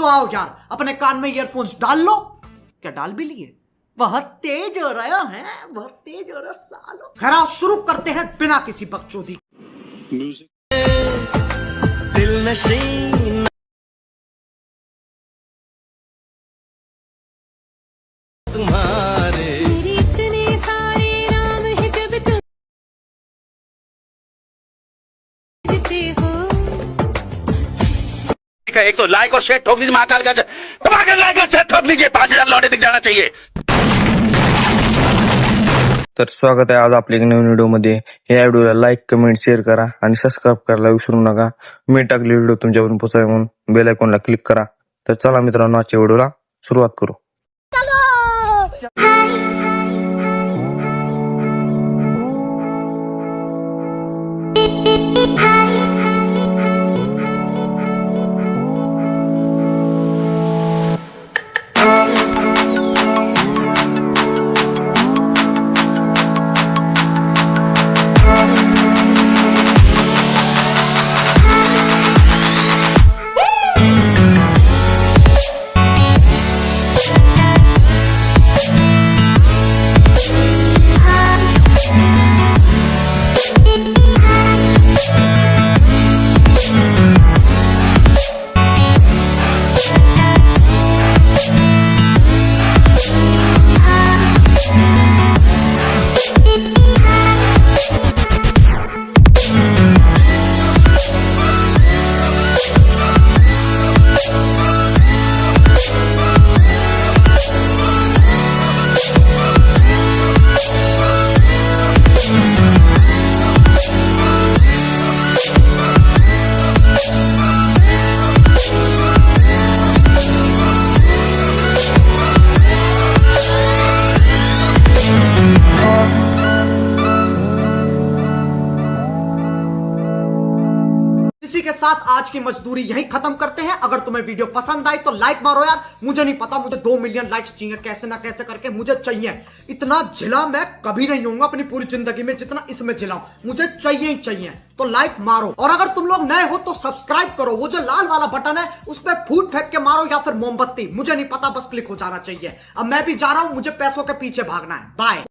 तो आओ यार अपने कान में ईयरफोन्स डाल लो। क्या डाल भी लिए? बहुत तेज हो रहा है, बहुत तेज हो रहा सालो। खैर शुरू करते हैं बिना किसी बकचोदी। दिल नशीन तुम्हारे इतने सारे नाम है जब तुम हो। एक तो लाइक और शेयर ठोक दीजिए, महाकाल का लाइक और शेयर ठोक दीजिए, 5000 लौटे दिख जाना चाहिए। तर स्वागत आहे आज आपल्या एक नवीन व्हिडिओ मध्ये। या व्हिडिओला लाईक, कमेंट, शेअर करा आणि सबस्क्राईब करायला विसरू नका। मी टाकलेली व्हिडिओ तुमच्यापर्यंत पोहोचावे म्हणून बेल आयकॉनला क्लिक करा। तर चला मित्रांनो, आजच्या व्हिडिओला सुरुवात करू। इसी के साथ आज की मजदूरी यहीं खत्म करते हैं। अगर तुम्हें वीडियो पसंद आई तो लाइक मारो यार। मुझे नहीं पता, मुझे 2 मिलियन लाइक्स चाहिए, कैसे ना कैसे करके मुझे चाहिए। इतना झिला मैं कभी नहीं होऊंगा अपनी पूरी जिंदगी में जितना इसमें झिलाऊं, मुझे चाहिए ही चाहिए। तो लाइक मारो, और अगर तुम लोग नए हो तो सब्सक्राइब करो। वो जो लाल वाला बटन है उस पर फूट फेंक के मारो या फिर मोमबत्ती, मुझे नहीं पता, बस क्लिक हो जाना चाहिए। अब मैं भी जा रहा हूं, मुझे पैसों के पीछे भागना है। बाय।